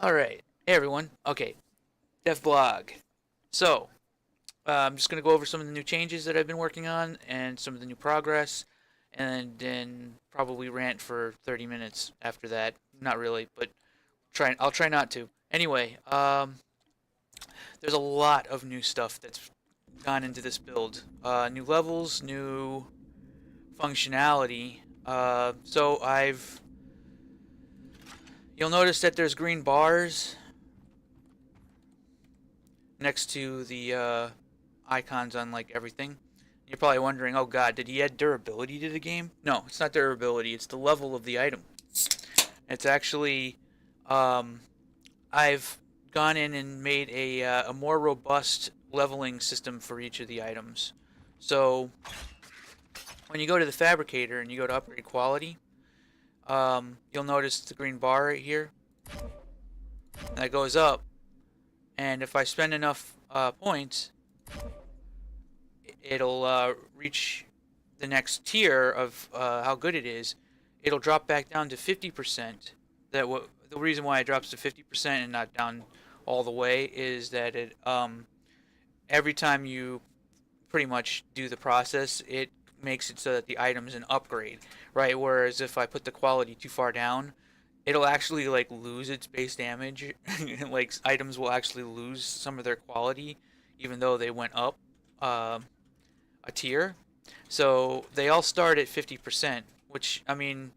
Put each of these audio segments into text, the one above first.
Alright, hey everyone. Okay, DevBlog. So, I'm just going to go over some of the new changes that I've been working on and some of the new progress, and then probably rant for 30 minutes after that. Not really, but I'll try not to. Anyway, there's a lot of new stuff that's gone into this build. New levels, new functionality. You'll notice that there's green bars next to the icons on like everything. You're probably wondering, oh god, did he add durability to the game? No, it's not durability, it's the level of the item. It's actually, um, I've gone in and made a more robust leveling system for each of the items. So, when you go to the fabricator and you go to upgrade quality, you'll notice the green bar right here. That goes up, and if I spend enough points, it'll reach the next tier of how good it is. It'll drop back down to 50%. The reason why it drops to 50% and not down all the way is that it every time you pretty much do the process, it makes it so that the item's an upgrade, right? Whereas if I put the quality too far down, it'll actually like lose its base damage. Like items will actually lose some of their quality, even though they went up a tier. So they all start at 50%, which I mean,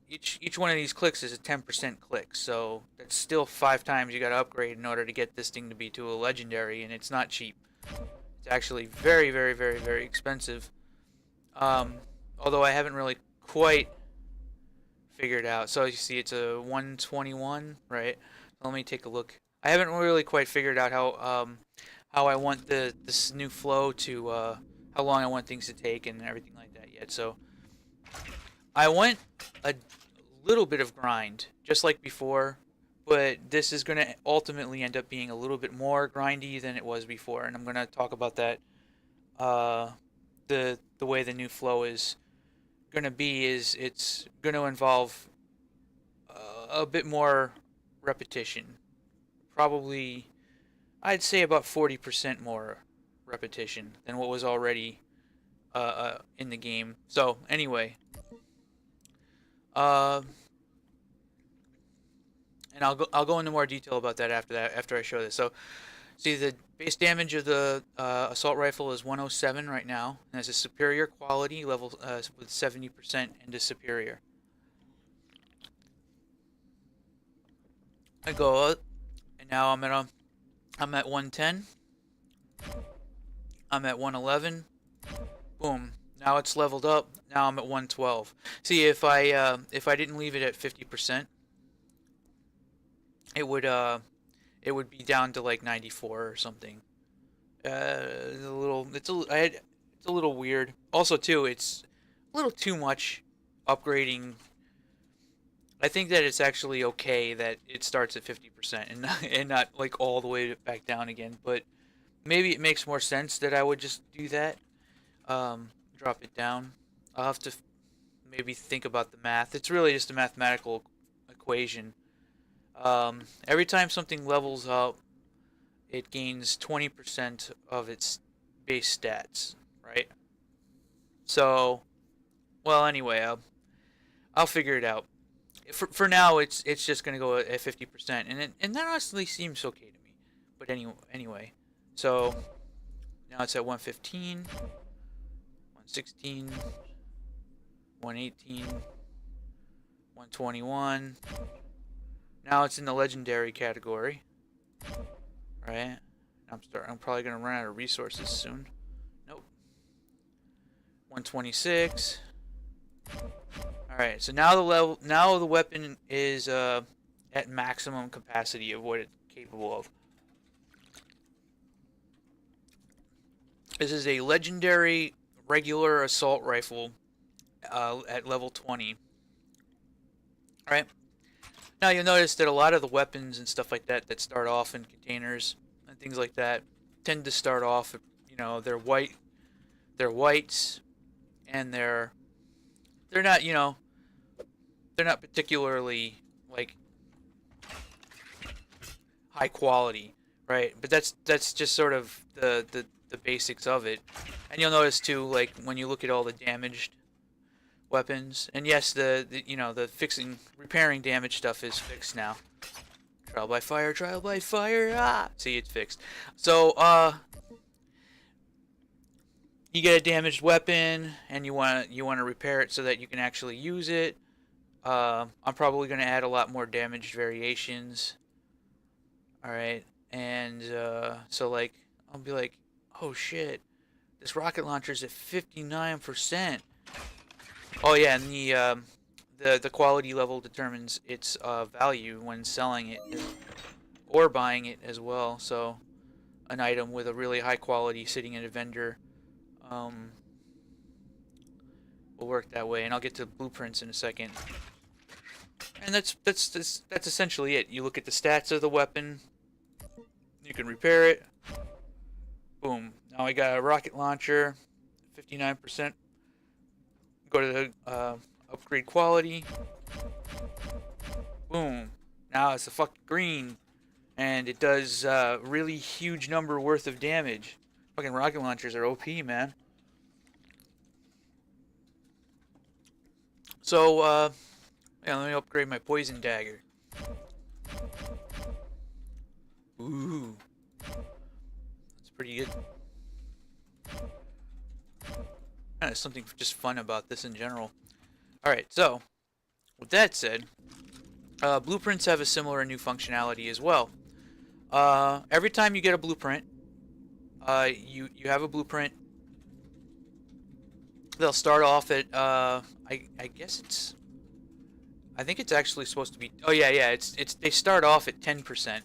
each one of these clicks is a 10% click. So that's still 5 times you got to upgrade in order to get this thing to be to a legendary, and it's not cheap. It's actually very, very, very, very expensive. Um, Although I haven't really quite figured out. So you see, it's a 121, right? Let me take a look. I haven't really quite figured out how I want this new flow to how long I want things to take and everything like that yet. So I went a little bit of grind, just like before, but this is going to ultimately end up being a little bit more grindy than it was before, and I'm going to talk about that. Uh, the way the new flow is going to be is it's going to involve a bit more repetition. Probably, I'd say about 40% more repetition than what was already in the game. So anyway, uh, and I'll go into more detail about that after I show this. So see, the base damage of the assault rifle is 107 right now, and it's a superior quality level with 70% into superior. I go up, and now I'm at 110. I'm at 111. Boom. Now it's leveled up. Now I'm at 112. See, if I didn't leave it at 50%, it would it would be down to like 94 or something. A little it's a little weird. Also too, it's a little too much upgrading. I think that it's actually okay that it starts at 50% and not like all the way back down again, but maybe it makes more sense that I would just do that. Drop it down. I'll have to maybe think about the math. It's really just a mathematical equation. Every time something levels up, it gains 20% of its base stats, right? So, well, anyway, I'll figure it out. For now, it's just gonna go at 50%, and that honestly seems okay to me. But anyway, so now it's at 115, 116, 118, 121. Now it's in the legendary category, right? I'm probably gonna run out of resources soon. Nope. 126. All right. So now the weapon is at maximum capacity of what it's capable of. This is a legendary regular assault rifle at level 20. All right. Now you'll notice that a lot of the weapons and stuff like that that start off in containers and things like that tend to start off, they're they're whites, and they're not, they're not particularly like high quality, right? But that's just sort of the basics of it. And you'll notice too, like when you look at all the damaged weapons, and yes, the you know the repairing damage stuff is fixed now. Trial by fire, trial by fire. Ah, see, it's fixed. So you get a damaged weapon, and you want to repair it so that you can actually use it. I'm probably going to add a lot more damaged variations. Alright, and so like, I'll be like, oh shit, this rocket launcher's at 59%. Oh yeah, and the quality level determines its value when selling it or buying it as well. So an item with a really high quality sitting in a vendor um, will work that way, and I'll get to blueprints in a second. And that's essentially it. You look at the stats of the weapon, you can repair it. Boom. Now I got a rocket launcher, 59%. Go to the upgrade quality. Boom. Now it's a fucking green, and it does really huge number worth of damage. Fucking rocket launchers are OP, man. So yeah, let me upgrade my poison dagger. Ooh, that's pretty good. There's something just fun about this in general. Alright, so, with that said, blueprints have a similar new functionality as well. Every time you get a blueprint, you have a blueprint. They'll start off at, I guess it's, I think it's actually supposed to be, oh yeah, they start off at 10%.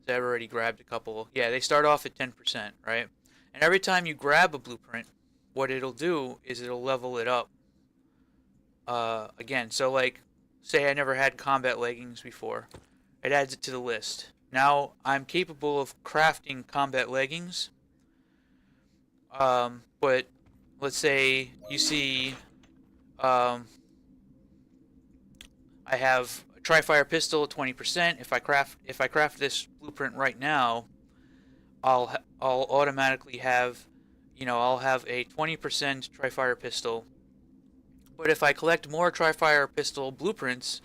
So I've already grabbed a couple. Yeah, they start off at 10%, right? And every time you grab a blueprint, what it'll do is it'll level it up. Again, so like, say I never had combat leggings before. It adds it to the list. Now I'm capable of crafting combat leggings. But let's say you see, I have a Tri-Fire pistol at 20%. If I craft this blueprint right now, I'll automatically have, I'll have a 20% Tri-Fire pistol. But if I collect more Tri-Fire pistol blueprints,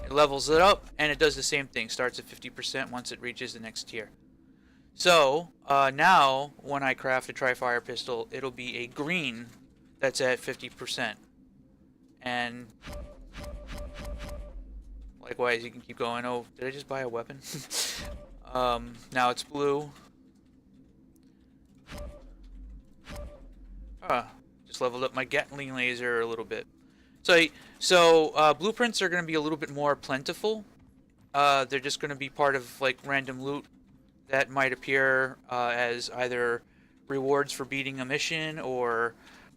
it levels it up, and it does the same thing. Starts at 50% once it reaches the next tier. So, now, when I craft a Tri-Fire pistol, it'll be a green that's at 50%. And likewise, you can keep going. Oh, did I just buy a weapon? Now it's blue. Just leveled up my Gatling laser a little bit. So blueprints are going to be a little bit more plentiful. They're just going to be part of like random loot that might appear as either rewards for beating a mission or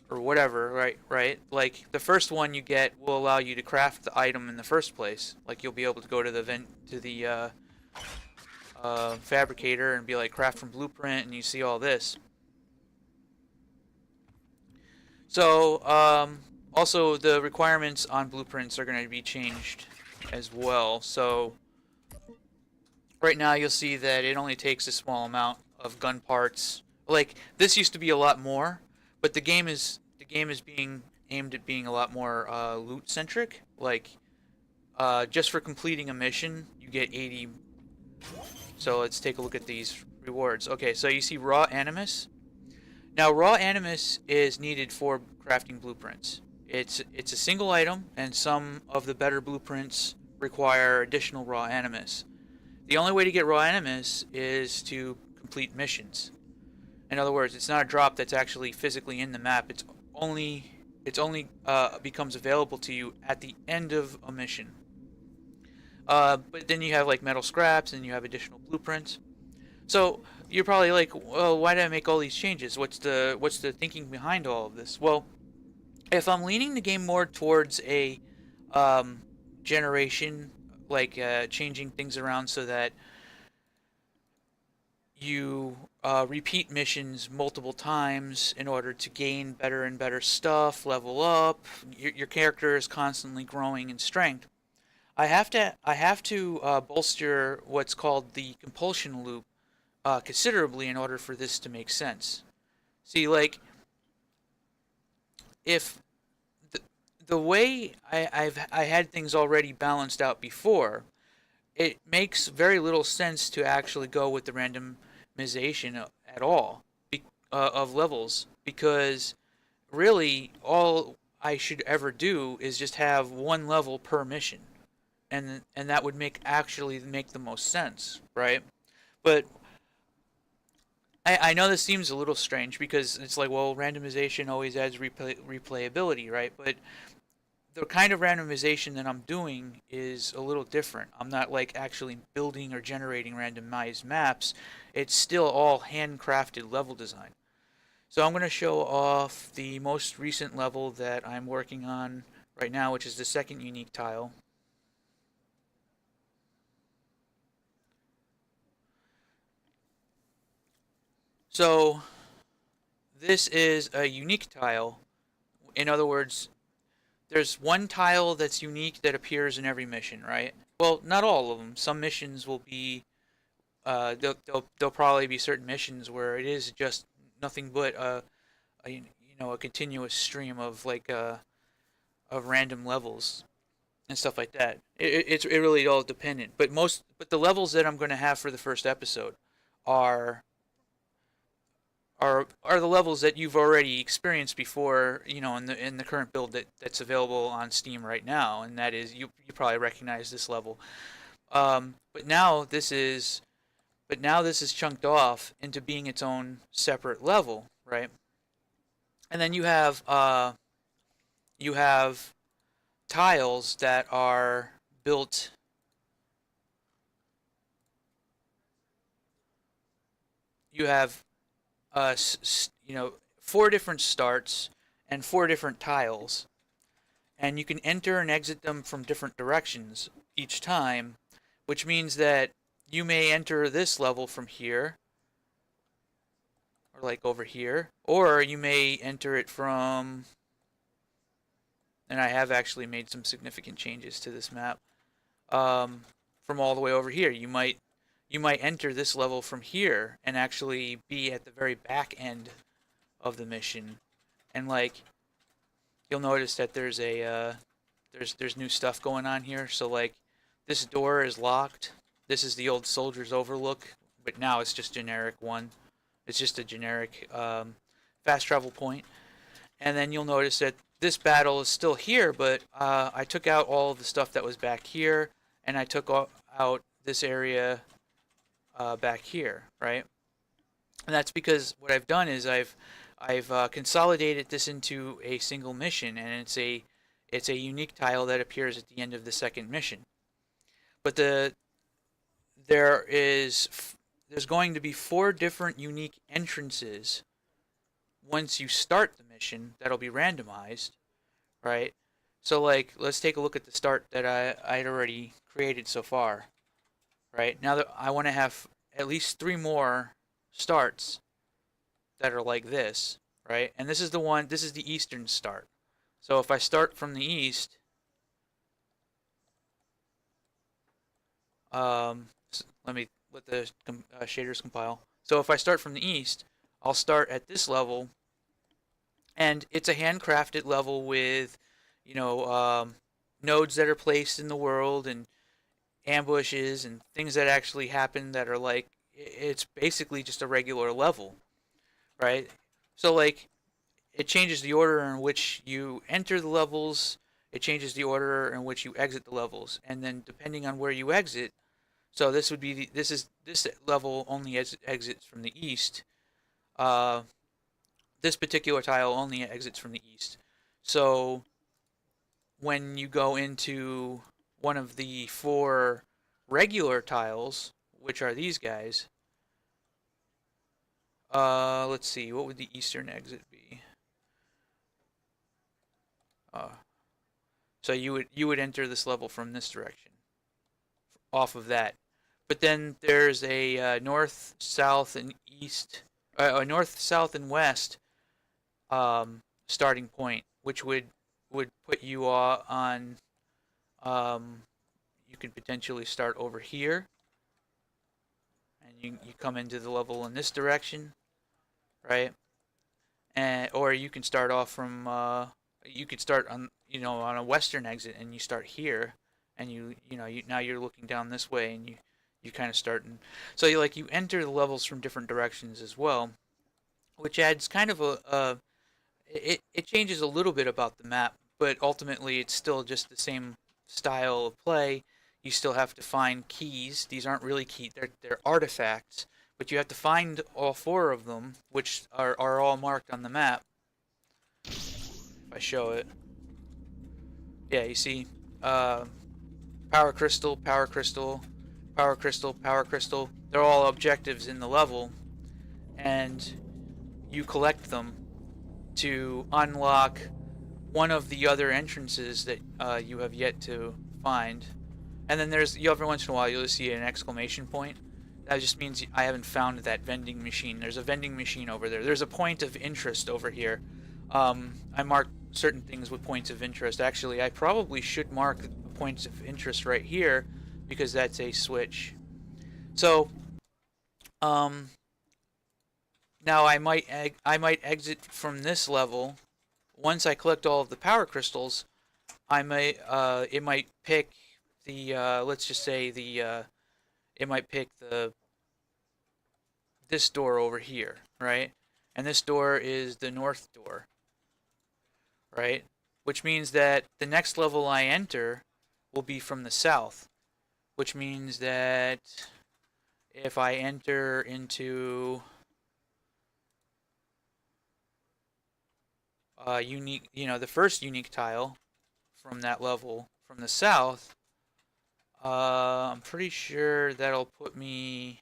whatever, right? Like the first one you get will allow you to craft the item in the first place. Like you'll be able to go to the fabricator and be like craft from blueprint, and you see all this. So also the requirements on blueprints are going to be changed as well. So right now you'll see that it only takes a small amount of gun parts. Like this used to be a lot more, but the game is being aimed at being a lot more loot centric. Like just for completing a mission, you get 80. So let's take a look at these rewards. Okay, so you see raw animus. Now, raw animus is needed for crafting blueprints. It's a single item, and some of the better blueprints require additional raw animus. The only way to get raw animus is to complete missions. In other words, it's not a drop that's actually physically in the map. It's only becomes available to you at the end of a mission. But then you have like metal scraps, and you have additional blueprints. So you're probably like, well, why did I make all these changes? What's the thinking behind all of this? Well, if I'm leaning the game more towards a generation, like changing things around so that you repeat missions multiple times in order to gain better and better stuff, level up. Your character is constantly growing in strength. I have to bolster what's called the compulsion loop considerably in order for this to make sense. See, like if the, the way I had things already balanced out before, it makes very little sense to actually go with the randomization at all of levels, because really all I should ever do is just have one level per mission, and that would make the most sense, right? But I know this seems a little strange because it's like, well, randomization always adds replayability, right? But the kind of randomization that I'm doing is a little different. I'm not like actually building or generating randomized maps. It's still all handcrafted level design. So I'm going to show off the most recent level that I'm working on right now, which is the second unique tile. So this is a unique tile. In other words, there's one tile that's unique that appears in every mission, right? Well, not all of them. Some missions will be there'll probably be certain missions where it is just nothing but a continuous stream of of random levels and stuff like that. It's really all dependent. But the levels that I'm going to have for the first episode are are the levels that you've already experienced before, in the current build that's available on Steam right now, and that is you probably recognize this level. Um, but now this is but now this is chunked off into being its own separate level, right? And then you have tiles that are built. You have four different starts and four different tiles, and you can enter and exit them from different directions each time, which means that you may enter this level from here, or like over here, or you may enter it from, and I have actually made some significant changes to this map, from all the way over here. You might enter this level from here and actually be at the very back end of the mission, and like you'll notice that there's new stuff going on here. So like this door is locked. This is the old soldier's overlook, but now it's just generic one. It's just a generic fast travel point. And then you'll notice that this battle is still here, but I took out all of the stuff that was back here, and I took out this area back here, right? And that's because what I've done is I've consolidated this into a single mission, and it's a unique tile that appears at the end of the second mission. But there is there's going to be four different unique entrances once you start the mission that'll be randomized, right? So like let's take a look at the start that I'd already created so far, right? Now that I want to have at least three more starts that are like this, right? And this is the eastern start. So if I start from the east, let the shaders compile. So if I start from the east, I'll start at this level, and it's a handcrafted level with, you know, nodes that are placed in the world and ambushes and things that actually happen that are like it's basically just a regular level, right? So like it changes the order in which you enter the levels, it changes the order in which you exit the levels, and then depending on where you exit, so this level only exits from the east. Uh, this particular tile only exits from the east. So when you go into one of the four regular tiles, which are these guys, let's see, what would the eastern exit be? Uh, so you would enter this level from this direction, off of that. but then there's a north, south, and east, a north, south, and west starting point, which would put you on. Um, you could potentially start over here, and you come into the level in this direction, right? And or you can start off from you could start on on a western exit, and you start here, and now you're looking down this way, and you kind of start, and so you enter the levels from different directions as well, which adds kind of a it changes a little bit about the map, but ultimately it's still just the same style of play. You still have to find keys. These aren't really keys; they're artifacts. But you have to find all four of them, which are all marked on the map. If I show it, yeah, you see, uh, power crystal, power crystal, power crystal, power crystal. They're all objectives in the level, and you collect them to unlock one of the other entrances that you have yet to find. And then every once in a while you'll see an exclamation point. That just means I haven't found that vending machine. There's a vending machine over there. There's a point of interest over here. I marked certain things with points of interest. Actually, I probably should mark points of interest right here because that's a switch. So, now I might exit from this level. Once I collect all of the power crystals, I might it might pick the let's just say it might pick this door over here, right? And this door is the north door, right? Which means that the next level I enter will be from the south, which means that if I enter into unique, the first unique tile from that level from the south, I'm pretty sure that'll put me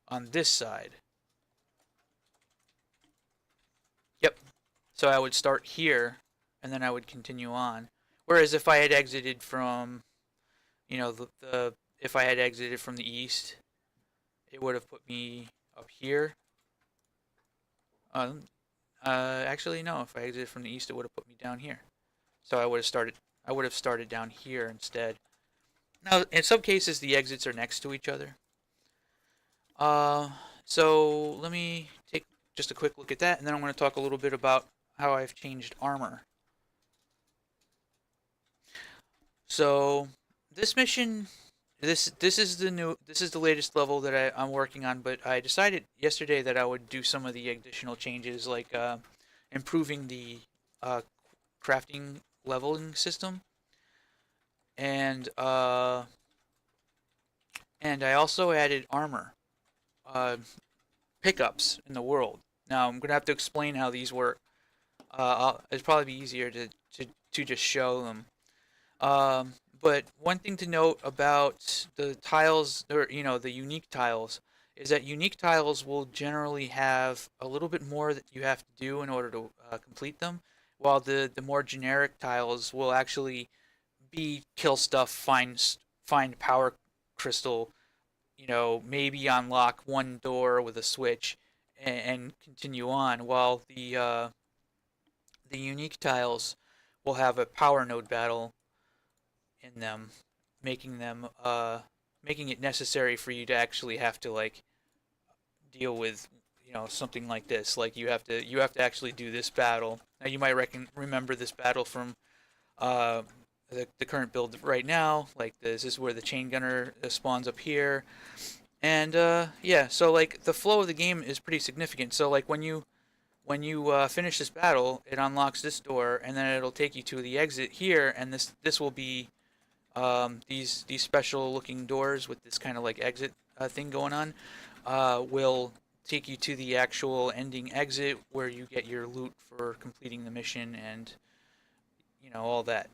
on this side. Yep. So I would start here, and then I would continue on. Whereas if I had exited from, if I had exited from the east, it would have put me up here. Actually, no. If I exited from the east, it would have put me down here. So I would have started. I would have started down here instead. Now, in some cases, the exits are next to each other. So let me take just a quick look at that, and then I'm going to talk a little bit about how I've changed armor. So this mission, this is the latest level that I'm working on, but I decided yesterday that I would do some of the additional changes, like improving the crafting leveling system, and I also added armor pickups in the world. Now I'm gonna have to explain how these work. It'd probably be easier to just show them. But one thing to note about the tiles, or the unique tiles, is that unique tiles will generally have a little bit more that you have to do in order to complete them, while the more generic tiles will actually be kill stuff, find power crystal, maybe unlock one door with a switch, and continue on, while the unique tiles will have a power node battle in them, making them making it necessary for you to actually have to deal with something like this. Like you have to actually do this battle. Now you might remember this battle from the current build right now. Like this is where the chain gunner spawns up here, and yeah, so like the flow of the game is pretty significant. So like when you finish this battle, it unlocks this door, and then it'll take you to the exit here, and this will be these special looking doors with this kind of like exit thing going on will take you to the actual ending exit where you get your loot for completing the mission, and all that.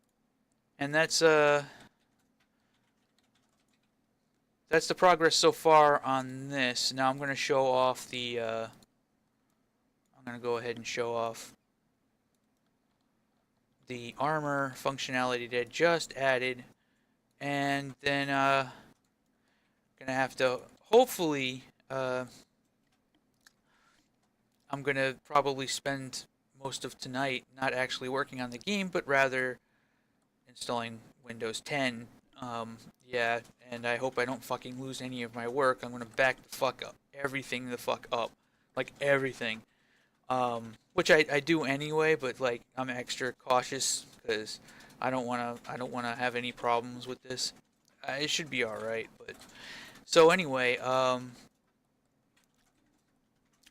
And that's the progress so far on this. Now I'm going to show off the I'm going to go ahead and show off the armor functionality that I just added, and then gonna have to hopefully. I'm gonna probably spend most of tonight not actually working on the game, but rather installing Windows 10. Yeah, and I hope I don't fucking lose any of my work. I'm gonna back the fuck up, everything the fuck up, like everything. Which I do anyway, but like I'm extra cautious because I don't wanna have any problems with this. It should be all right, but so anyway,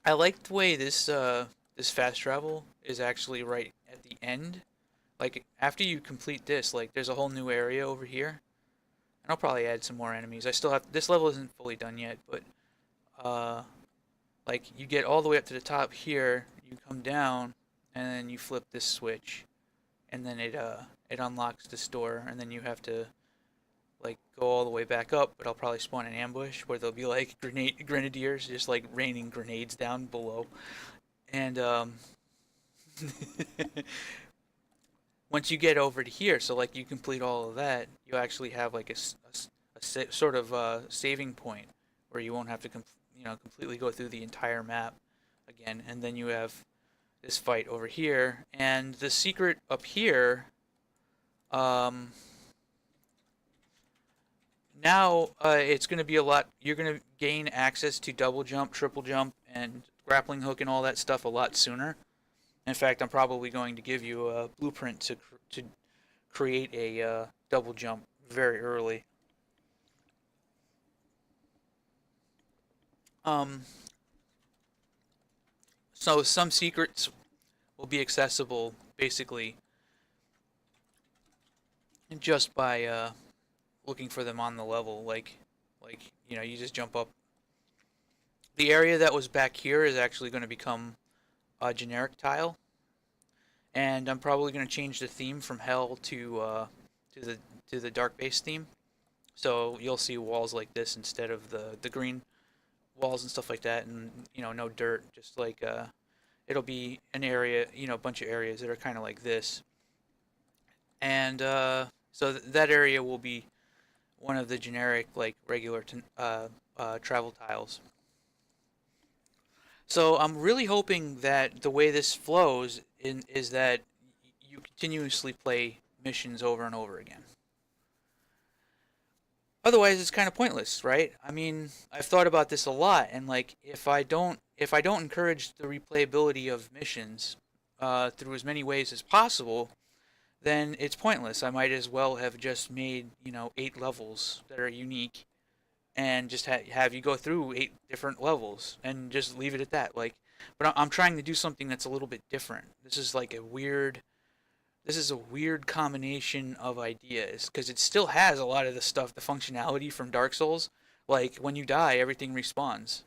I like the way this fast travel is actually right at the end. Like after you complete this, like there's a whole new area over here, and I'll probably add some more enemies. I still have this level isn't fully done yet, but uh, like you get all the way up to the top here, you come down, and then you flip this switch, and then it unlocks this door, and then you have to like go all the way back up. But I'll probably spawn an ambush where there'll be like grenadiers just like raining grenades down below, and once you get over to here, so like you complete all of that, you actually have like a sort of saving point where you won't have to completely go through the entire map again, and then you have this fight over here, and the secret up here. Um, Now it's going to be a lot. You're going to gain access to double jump, triple jump, and grappling hook and all that stuff a lot sooner. In fact, I'm probably going to give you a blueprint to create a double jump very early. Um, so some secrets will be accessible basically just by looking for them on the level. Like you just jump up. The area that was back here is actually going to become a generic tile, and I'm probably going to change the theme from hell to the to the dark base theme. So you'll see walls like this instead of the green walls and stuff like that, and no dirt, just like it'll be an area, a bunch of areas that are kind of like this, and so that area will be one of the generic like regular travel tiles. So I'm really hoping that the way this flows is that you continuously play missions over and over again. Otherwise, it's kind of pointless, right? I mean, I've thought about this a lot, and like if I don't encourage the replayability of missions through as many ways as possible, then it's pointless. I might as well have just made 8 levels that are unique and just have you go through 8 different levels and just leave it at that. Like, but I'm trying to do something that's a little bit different. This is a weird combination of ideas because it still has a lot of the stuff, the functionality from Dark Souls. Like when you die, everything respawns,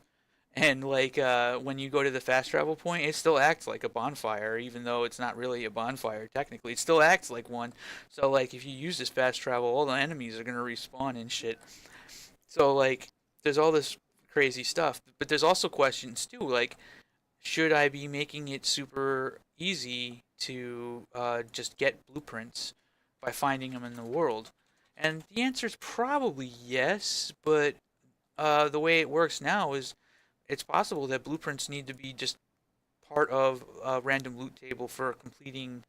and like when you go to the fast travel point, it still acts like a bonfire, even though it's not really a bonfire technically. It still acts like one. So like if you use this fast travel, all the enemies are gonna respawn and shit. So like there's all this crazy stuff, but there's also questions too, like should I be making it super easy to just get blueprints by finding them in the world? And the answer is probably yes, but the way it works now is it's possible that blueprints need to be just part of a random loot table for completing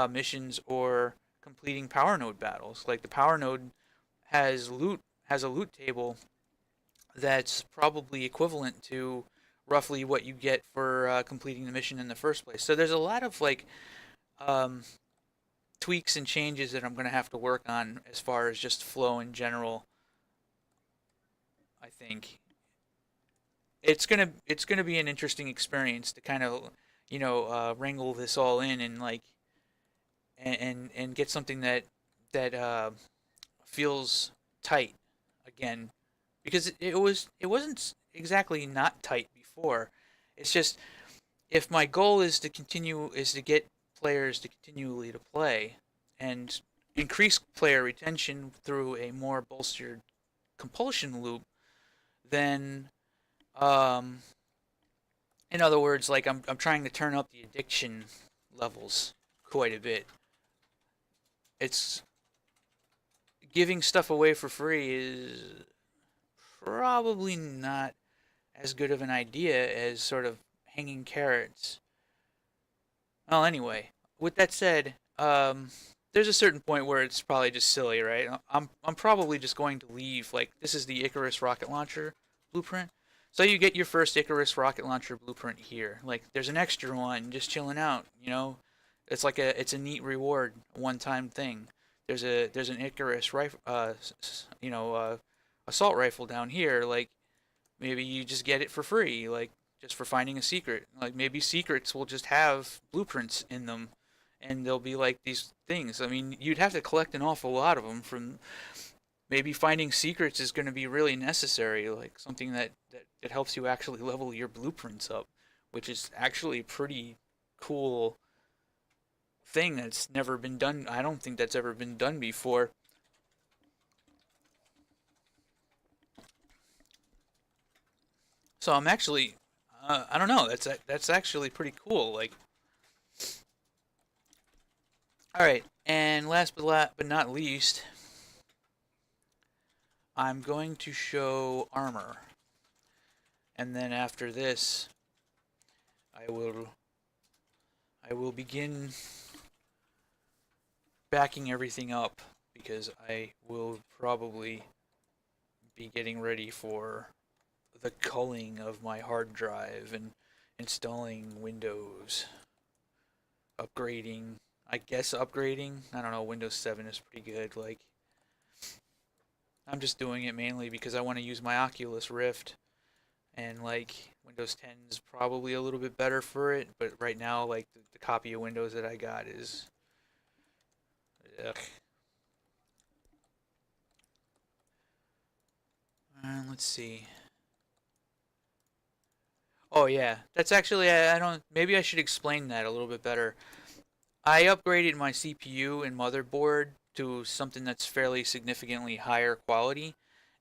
missions or completing power node battles. Like the power node has a loot table that's probably equivalent to roughly what you get for completing the mission in the first place. So there's a lot of like um, tweaks and changes that I'm going to have to work on as far as just flow in general. I think it's gonna be an interesting experience to kind of wrangle this all in and like and get something that feels tight again because it wasn't exactly not tight before. It's just if my goal is to get players to continually to play and increase player retention through a more bolstered compulsion loop, then um, in other words, like I'm trying to turn up the addiction levels quite a bit. It's giving stuff away for free is probably not as good of an idea as sort of hanging carrots. Well, anyway, with that said, there's a certain point where it's probably just silly, right? I'm probably just going to leave. Like, this is the Icarus rocket launcher blueprint. So you get your first Icarus rocket launcher blueprint here. Like, there's an extra one just chilling out. You know, it's a neat reward, one-time thing. There's an Icarus rifle, assault rifle down here. Like, maybe you just get it for free. Like, just for finding a secret. Like, maybe secrets will just have blueprints in them, and they'll be like these things. I mean, you'd have to collect an awful lot of them. From maybe finding secrets is going to be really necessary, like something that helps you actually level your blueprints up, which is actually a pretty cool thing that's never been done. I don't think that's ever been done before. So I'm actually, I don't know. That's actually pretty cool. Like, all right, and last but not least, I'm going to show armor, and then after this, I will I will begin backing everything up because I will probably be getting ready for the culling of my hard drive and installing Windows, upgrading. I guess upgrading. I don't know. Windows 7 is pretty good. Like, I'm just doing it mainly because I want to use my Oculus Rift, and like Windows 10 is probably a little bit better for it. But right now, like the copy of Windows that I got is, ugh. Let's see. Oh yeah, that's actually I don't. Maybe I should explain that a little bit better. I upgraded my CPU and motherboard to something that's fairly significantly higher quality,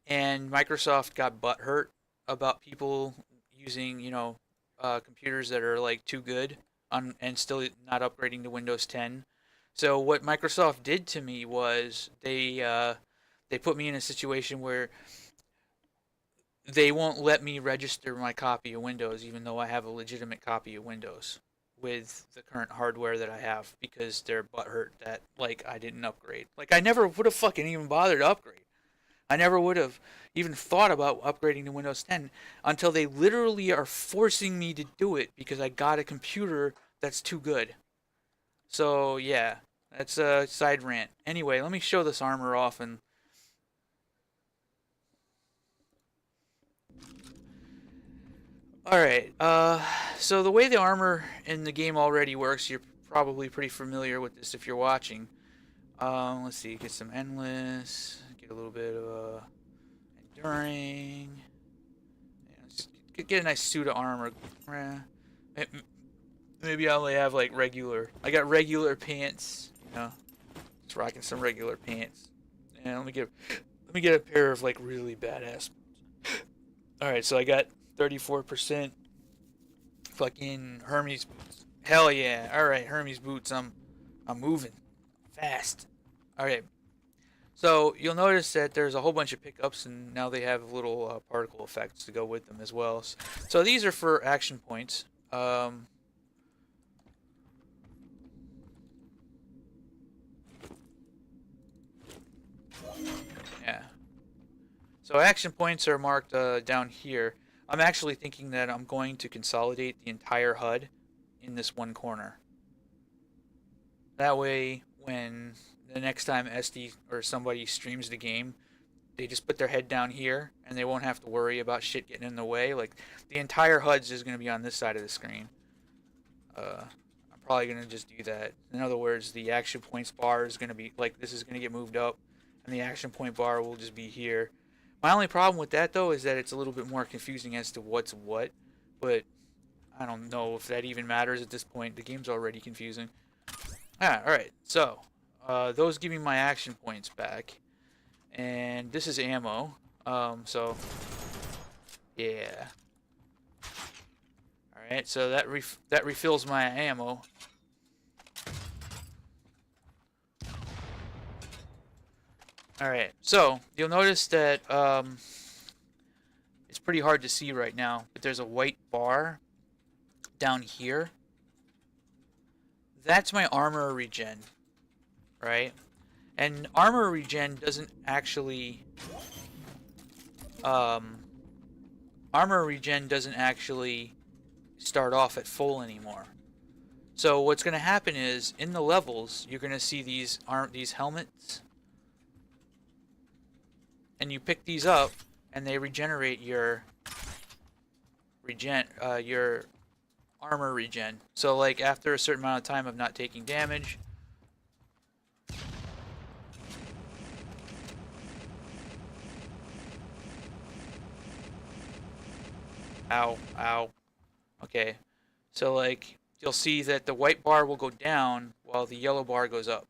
and Microsoft got butthurt about people using, computers that are like too good on and still not upgrading to Windows 10. So what Microsoft did to me was they put me in a situation where they won't let me register my copy of Windows, even though I have a legitimate copy of Windows with the current hardware that I have, because they're butthurt that like I didn't upgrade. Like, I never would have fucking even bothered to upgrade. I never would have even thought about upgrading to Windows 10 until they literally are forcing me to do it because I got a computer that's too good. So yeah, that's a side rant. Anyway, let me show this armor off. And all right. So the way the armor in the game already works, you're probably pretty familiar with this if you're watching. Let's see. Get some endless. Get a little bit of enduring. Get a nice suit of armor. Maybe I only have like regular. I got regular pants. Just rocking some regular pants. And let me get a pair of like really badass. All right, so I got 34% fucking Hermes boots. Hell yeah! All right, Hermes boots. I'm moving fast. All right. So you'll notice that there's a whole bunch of pickups, and now they have little particle effects to go with them as well. So these are for action points. Yeah. So action points are marked down here. I'm actually thinking that I'm going to consolidate the entire HUD in this one corner. That way, when the next time SD or somebody streams the game, they just put their head down here and they won't have to worry about shit getting in the way. Like, the entire HUD's is going to be on this side of the screen. I'm probably going to just do that. In other words, the action points bar is going to be like, this is going to get moved up, and the action point bar will just be here. My only problem with that, though, is that it's a little bit more confusing as to what's what, but I don't know if that even matters at this point. The game's already confusing. Alright, so those give me my action points back, and this is ammo. So yeah. Alright, so that refills my ammo. Alright, so you'll notice that it's pretty hard to see right now, but there's a white bar down here. That's my armor regen, right? And armor regen doesn't actually armor regen doesn't actually start off at full anymore. So what's going to happen is in the levels you're going to see these helmets, and you pick these up and they regenerate your armor regen. So like after a certain amount of time of not taking damage, ow, ow. Okay. So like you'll see that the white bar will go down while the yellow bar goes up.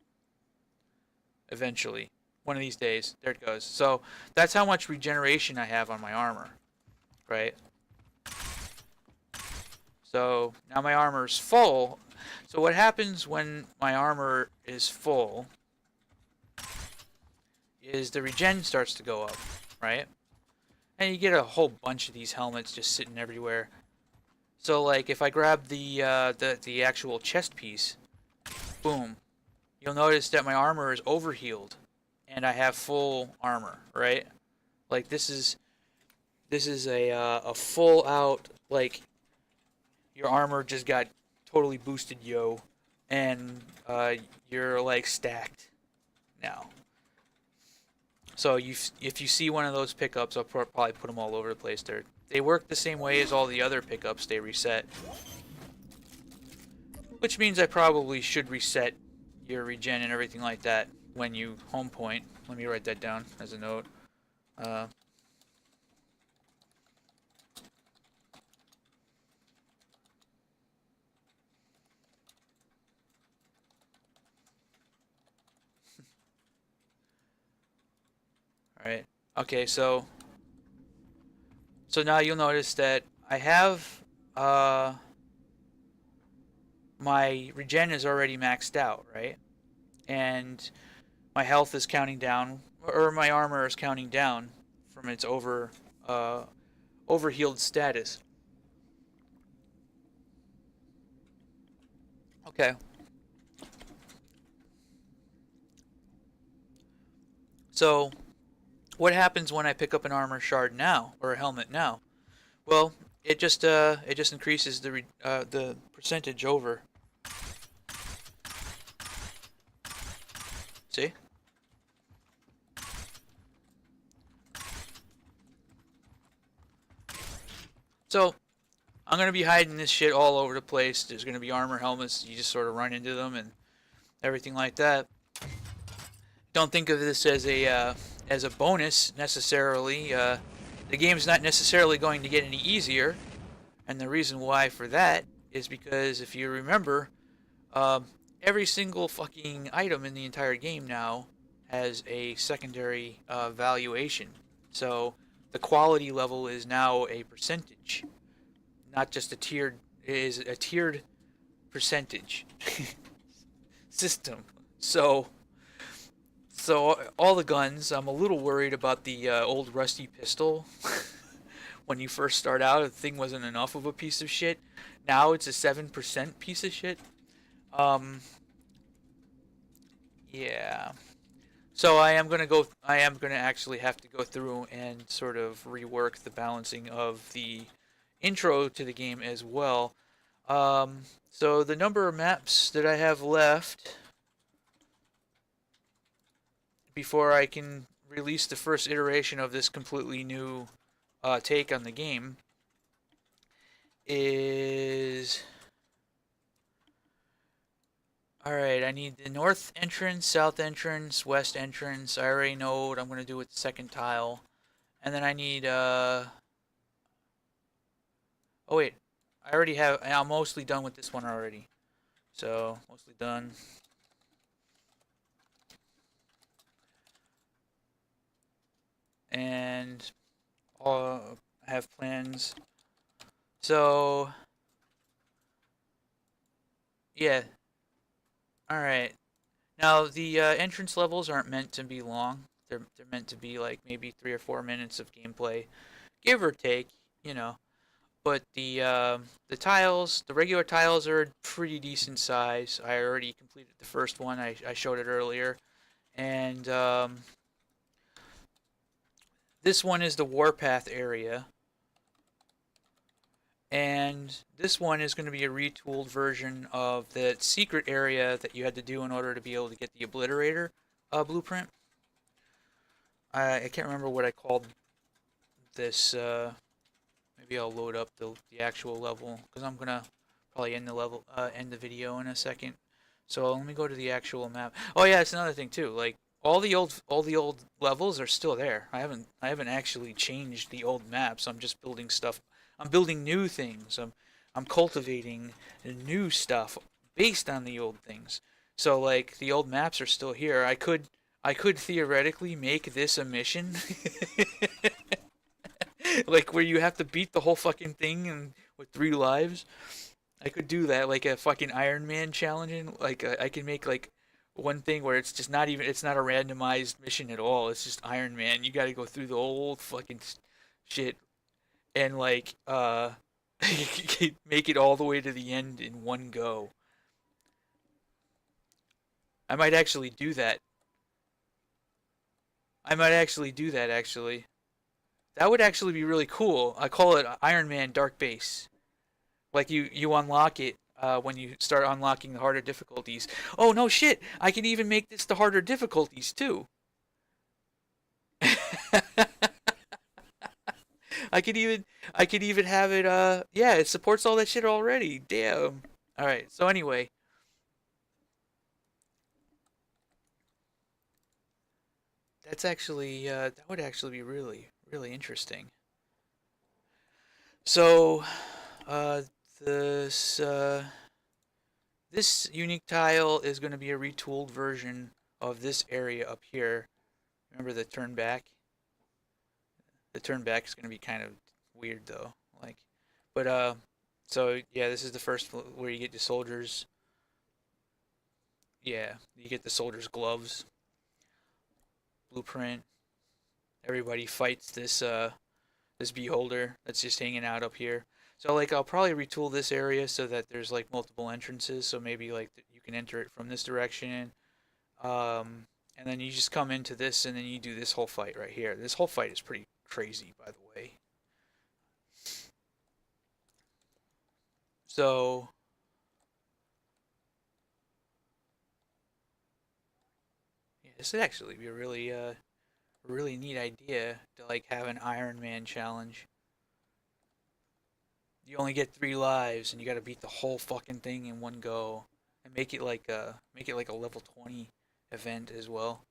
Eventually. One of these days. There it goes. So that's how much regeneration I have on my armor. Right? So now my armor is full. So what happens when my armor is full is the regen starts to go up, right? And you get a whole bunch of these helmets just sitting everywhere. So like if I grab the actual chest piece, boom, you'll notice that my armor is overhealed and I have full armor, right? Like this is a full out, like your armor just got totally boosted, yo, and you're like stacked now. So if you see one of those pickups, I'll probably put them all over the place. They work the same way as all the other pickups. They reset, which means I probably should reset your regen and everything like that when you home point. Let me write that down as a note. Alright. Okay, so now you'll notice that I have my regen is already maxed out, right? And my health is counting down, or my armor is counting down from its overhealed status. Okay. So what happens when I pick up an armor shard now, or a helmet now? Well, it just increases the percentage over. See? So I'm gonna be hiding this shit all over the place. There's gonna be armor helmets. You just sort of run into them and everything like that. Don't think of this as a bonus necessarily. The game's not necessarily going to get any easier, and the reason why for that is because if you remember, every single fucking item in the entire game now has a secondary valuation. So the quality level is now a percentage, not just a tiered. It is a tiered percentage system. So all the guns, I'm a little worried about the old rusty pistol. When you first start out, the thing wasn't enough of a piece of shit. Now it's a 7% piece of shit. Yeah. So I am gonna actually have to go through and sort of rework the balancing of the intro to the game as well. So the number of maps that I have left before I can release the first iteration of this completely new take on the game is... Alright, I need the north entrance, south entrance, west entrance. I already know what I'm going to do with the second tile. And then I need, oh wait, I'm mostly done with this one already. So, mostly done. And I have plans. So, yeah. Alright. Now, the entrance levels aren't meant to be long. They're meant to be like maybe 3 or 4 minutes of gameplay. give or take, you know. But the tiles, the regular tiles are pretty decent size. I already completed the first one. I showed it earlier, and this one is the warpath area, and this one is going to be a retooled version of the secret area that you had to do in order to be able to get the obliterator blueprint. I can't remember what I called this. Maybe I'll load up the actual level because I'm gonna probably end the video in a second. So let me go to the actual map. Oh yeah, it's another thing too. Like all the old levels are still there. I haven't actually changed the old maps. I'm just building stuff. I'm building new things. I'm cultivating new stuff based on the old things. So like the old maps are still here. I could theoretically make this a mission. Like where you have to beat the whole fucking thing and with 3 lives. I could do that like a fucking Iron Man challenging. Like I can make like one thing where it's just not even it's not a randomized mission at all. It's just Iron Man. You got to go through the old fucking shit and like make it all the way to the end in one go. I might actually do that. I might actually do that actually. That would actually be really cool. I call it Iron Man Dark Base. Like you unlock it when you start unlocking the harder difficulties. Oh no shit! I can even make this the harder difficulties too. I could even I could even have it. Yeah, it supports all that shit already. Damn. All right. So anyway, that would actually be really interesting. So uh, this this unique tile is going to be a retooled version of this area up here. Remember the turn back? The turn back is going to be kind of weird though. Like, but so yeah, this is the first where you get the soldiers. Yeah, you get the soldiers' gloves, blueprint. Everybody fights this beholder that's just hanging out up here. So like I'll probably retool this area so that there's like multiple entrances. So maybe like you can enter it from this direction, and then you just come into this, and then you do this whole fight right here. This whole fight is pretty crazy, by the way. So yeah, this would actually be a really neat idea to like have an Iron Man challenge. You only get 3 lives, and you got to beat the whole fucking thing in one go, and make it like a level 20 event as well.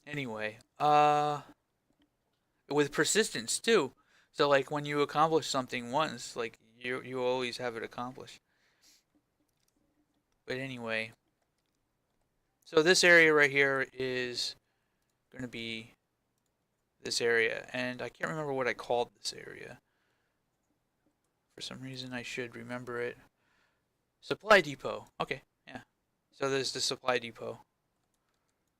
Anyway, with persistence too. So like when you accomplish something once, like you always have it accomplished. But anyway, so this area right here is going to be this area, and I can't remember what I called this area. For some reason, I should remember it. Supply depot. Okay, yeah. So there's the supply depot.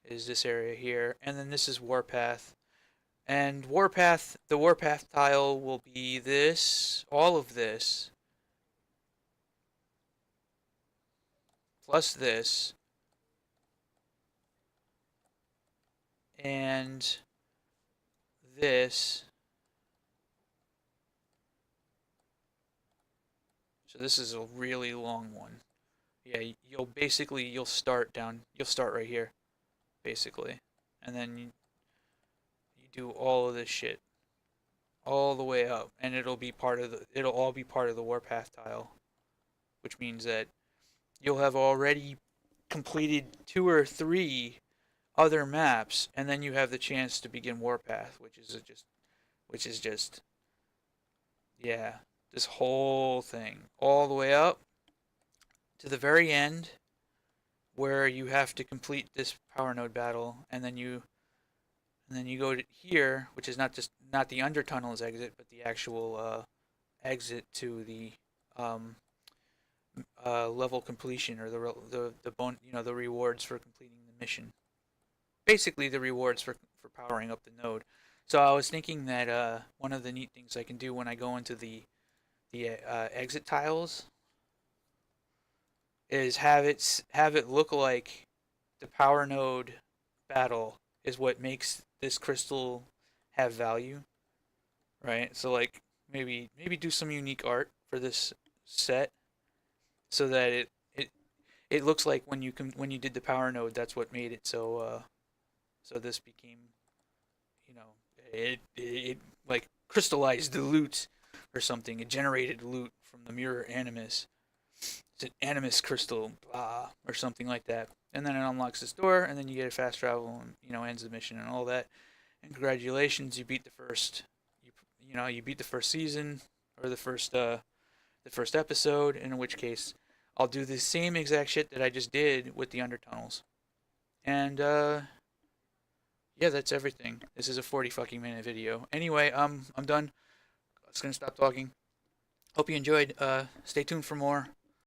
Is this area here, and then this is warpath. And warpath, the warpath tile will be this, all of this, plus this, and this. So this is a really long one. Yeah, you'll start right here, basically. And then you do all of this shit all the way up, and it'll all be part of the warpath tile, which means that you'll have already completed 2 or 3 other maps, and then you have the chance to begin warpath, which is just yeah, this whole thing all the way up to the very end where you have to complete this power node battle, and then you go to here, which is not the undertunnel's exit, but the actual exit to the um, level completion, or the rewards for completing the mission, basically the rewards for powering up the node. So I was thinking that one of the neat things I can do when I go into the exit tiles is have it look like the power node battle is what makes this crystal have value, right? So like maybe do some unique art for this set so that it looks like when you did the power node, that's what made it so this became, you know, it like crystallized the loot or something. It generated loot from the mirror animus. It's an animus crystal, or something like that. And then it unlocks this door, and then you get a fast travel, and ends the mission and all that. And congratulations, you beat the first, you beat the first season or the first episode. In which case, I'll do the same exact shit that I just did with the undertunnels. And yeah, that's everything. This is a 40 fucking minute video. Anyway, I'm done. I was gonna stop talking. Hope you enjoyed. Stay tuned for more.